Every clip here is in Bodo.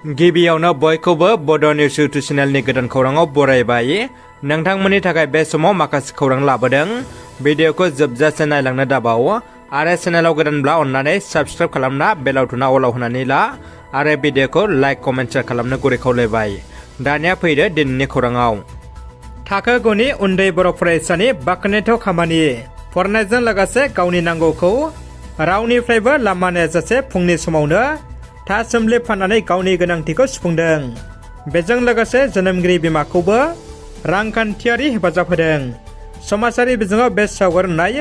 गिबियावनो बयखौबो बड' निउस इउटुब चेनेलनि गोदान खौराङाव बरायबाय। नोंथांमोननि थाखाय बे समाव माखासे खौरां लाबोदों। भिडिअखौ जोबजासे नायलांनो दाबाव आरो चेनेलाव गोदानब्ला अन्नानै साबस्क्राइब खालामना बेल आइकनआ अलाव होनानै ला आरो भिडिअखौ लाइक कमेन्ट शेयार खालामनो गुरै खावलायबाय। दानिया फैदो दिनैनि खौराङाव। थाखो 9 नि उन्दै बर' फरायसानि बाख्नायथाव खामानि। फरायनायजों लोगोसे गावनि नांगौखौ रावनिफ्रायबो लामा नायाजासे फुंनि समावनो थासुमलि फाननानै गावनि गोनांथिखौ सुफुंदों। बेजों लोगोसे जोनोमगिरि बिमाखौबो रांखान्थियारि हेफाजाब होदों। समाजारि बिजोङाव बे सावगारनाय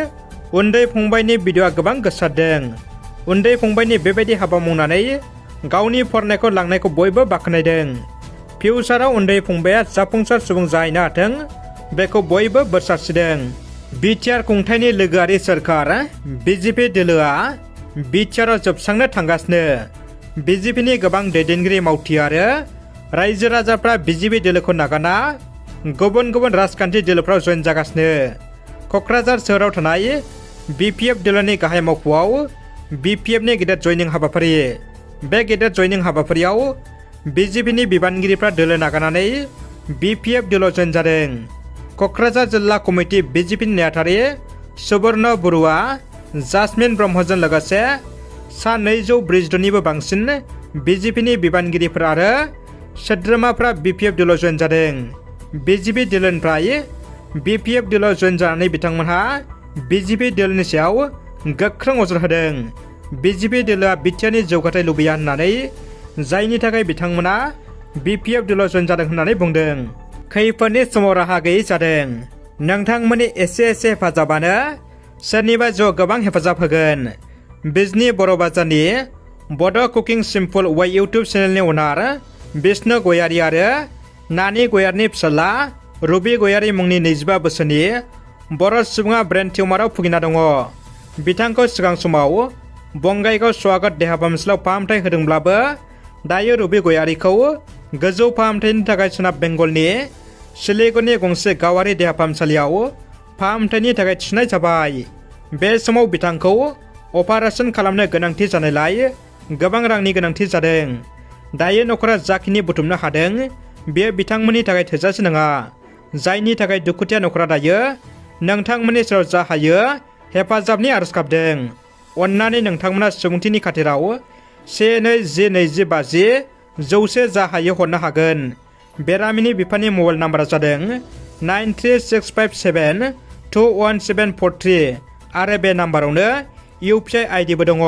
उन्दै फंबायनि भिडिअआ गोबां गोसारदों। उन्दै फंबायनि बेबायदि हाबा मावनानै गावनि फरायनायखौ लांनायखौ बयबो बाख्नायदों। फिउचाराव उन्दै फंबाया जाफुंसार सुबुं जाहैनो हाथों बेखौ बयबो बोर सारस्रिदों। बिटिआर खुंथायनि लोगोआरि सोरखार बिजेपि दोलोआ बिटिआरआव जोबस्रांनो थांगासिनो। बिजेपिनि गोबां दैदेनगिरि मावथि आरो रायजो राजाफ्रा बिजेपि दोलोखौ नागारना गुबुन गुबुन राजखान्थि दोलोफ्राव जयेन जागासिनो। क'क्राझार सोहोराव थानाय बिपिएफ दोलोनि गाहाय मावख'आव बिपिएफनि गेदेर जयनिं हाबाफारि। बे गेदेर जयनिं हाबाफारियाव बिजेपिनि बिबानगिरिफ्रा दोलो नागारनानै बिपिएफ दोलोआव जयेन जादों। क'क्राझार जिल्ला कमिटि बिजेपिनि नेहाथारि सुबर्ण बरुवा, जासमिन ब्रह्मजों लोगोसे सा 242निबो बांसिन बिजेपिनि बिबानगिरिफोर आरो सोद्रोमाफ्रा बिपिएफ दोलोआव जयेन जादों। बिजेपि दोलोनिफ्राय बिपिएफ दोलोआव जयेन जानानै बिथांमोनहा बिजेपि दोलोनि सायाव गोख्रों अजद होदों। बिजेपि दोलोआ बिटिआरनि जौगाथाय लुबैया होननानै, जायनि थाखाय बिथांमोना बिपिएफ दोलोआव जयेन जादों होननानै बुंदों। खैफोदनि समाव राहा गैयै जादों। नोंथांमोननि एसे हेफाजाबानो सोरनिबा जिउआव गोबां हेफाजाब होगोन। बिजनी बर' बाजारनि बड' कुकिं सिम्पल वे इउटुब चेनेलनि अनार बिष्णु गयारी आरो नानी गयारीनि फिसाला रुबि गयारी मुंनि 25 बोसोरनि बर' सुबुङा ब्रेन टिउमाराव भुगिना दङ। बिथांखौ सिगां समाव बंगाइगाव स्वागत देहा फाहामसालियाव फाहामथाय होदोंब्लाबो दायो रुबि गयारीखौ गोजौ फाहामथायनि थाखाय सोनाब बेंगलनि सिलिगुरिनि गंसे गावारि देहा फाहामसालियाव फाहामथायनि थाखाय थिसननाय जाबाय। बे समाव बिथांखौ अपारेशन खालामनो गोनांथि जानायलाय गोबां रांनि गोनांथि जादों। दायो न'खरा जाखिनि बुथुमनो हादों बेयो बिथांमोननि थाखाय थोजासे नङा, जायनि थाखाय दुखुथिया न'खरा दायो नोंथांमोननि सेराव जा हायो हेफाजाबनि आरज गाबदों। अन्नानै नोंथांमोना सुबुंथिनि खाथिराव 121050 जा हायो हरनो हागोन। बेरामिनि बिफानि मबाइल नाम्बारा जादों 9365721743 आरो बे नाम्बारावनो इउपिआइ आइडिबो दङ,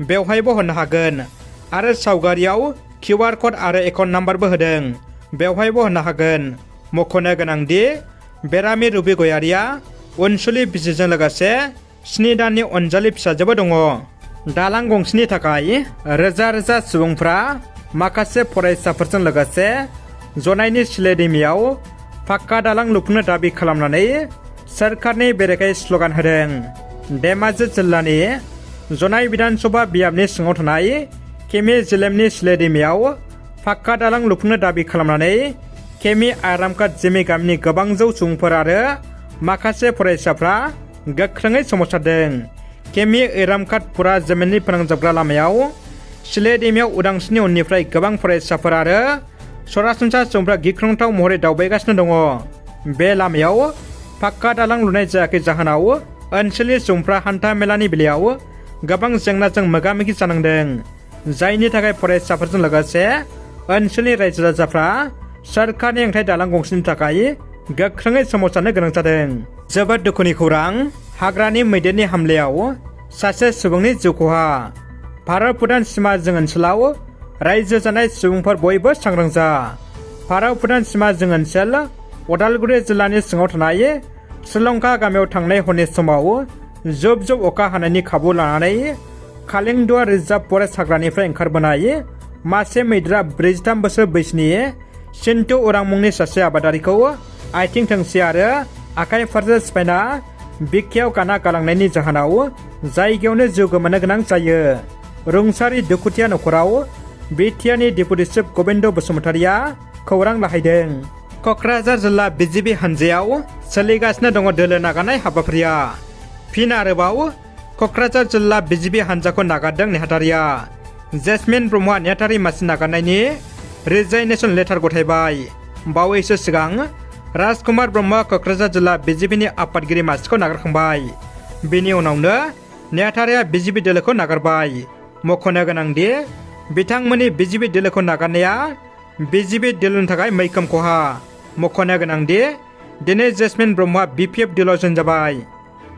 बेवहायबो हरनो हागोन। आरो सावगारियाव QR कड आरो एकाउन्ट नाम्बारबो होदों, बेवहायबो हरनो हागोन। मख'नो गोनांदि बेरामि रुबि गयारीया उनसुलि बिसिजों लोगोसे 7 दाननि अनजालि फिसाजोबो दङ। दालां गंसेनि थाखाय रोजा रोजा सुबुंफ्रा माखासे फरायसाफोरजों लोगोसे जनाइनि सिले दैमायाव पाक्का दालां लुफुंनो दाबि खालामनानै सोरखारनि बेरेखायै स्लगान होदों। धेमाजि जिल्लानि जनाइ बिधानसभा बियाबनि सिङाव थानाय केमि जिलेमनि सिले दैमायाव पाक्का दालां लुफुंनो दाबि खालामनानै केमि आरामकाट जिमि गामिनि गोबां जौ सुबुंफोर आरो माखासे फरायसाफ्रा गोख्रोङै सोमावसारदों। केमि आरामकाट पुरा जिमेननि फोनांजाबग्रा लामायाव सिले दैमायाव उदांस्रिनि उननिफ्राय गोबां फरायसाफोर आरो सरासनस्रा सुबुंफ्रा गिख्रंथाव महरै दावबायगासिनो दङ। बे लामायाव पाक्का दालां लुनाय जायाखै जाहोनाव ओनसोलनि सुबुंफ्रा हान्था मेलानि बेलायाव गोबां जेंनाजों मोगा मोगि जानांदों, जायनि थाखाय फरायसाफोरजों लोगोसे ओनसोलनि रायजो राजाफ्रा सोरखारनि हेंथायै दालां गंसेनि थाखाय गोख्रोङै सोमावसारनो गोनां जादों। जोबोद दुखुनि खौरां, हाग्रानि मैदेरनि हामलायाव सासे सुबुंनि जिउ खहा। भारत भुटान सीमा जों ओनसोलाव रायजो जानाय सुबुंफोर बयबो सांग्रां जा। भारत भुटान सीमा जों ओनसोल उदालगुरि जिल्लानि सिङाव थानाय श्रीलंका गामियाव थांनाय हरनि समाव जुब जुब अखा हानायनि खाबु लानानै कालिंदुवा रिजार्भ फरेस्ट हाग्रानिफ्राय ओंखारबोनाय मासे मैदेरा 43 बोसोर बैसोनि सिन्टु उरां मुंनि सासे आबादारिखौ आथिं थोंसे आरो आखाइ फारसे सिफायना बिखायाव गाना गालांनायनि जाहोनाव जायगायावनो जिउ गोमानो गोनां जायो। रुंसारि दुखुथिया न'खराव बिटिआरनि डेपुटि चिफ गबिन्द बसुमतारिया खौरां लाहैदों। क'क्राझार जिल्ला बिजेपि हानजायाव सोलिगासिनो दङ दोलो नागारनाय हाबाफारिया। फिन आरोबाव क'क्राझार जिल्ला बिजेपि हानजाखौ नागारदों नेहाथारिया। जेसमिन ब्रह्मआ नेहाथारि मासि नागारनायनि रिजाइनेसन लेटार गथायबाय। बावैसो सिगां राजकुमार ब्रह्मआ क'क्राझार जिल्ला बिजेपिनि आफादगिरि मासिखौ नागारखांबाय। बेनि उनावनो नेहाथारिया बिजेपि दोलोखौ नागारबाय। मख'नो गोनांदि बिथांमोननि बिजेपि दोलोखौ नागारनाया बिजेपि दोलोनि थाखाय मैखोम खहा। मख'नो गोनांदि दिनै जेसमिन ब्रह्मआ बिपिएफ दोलोआव जइन जाबाय।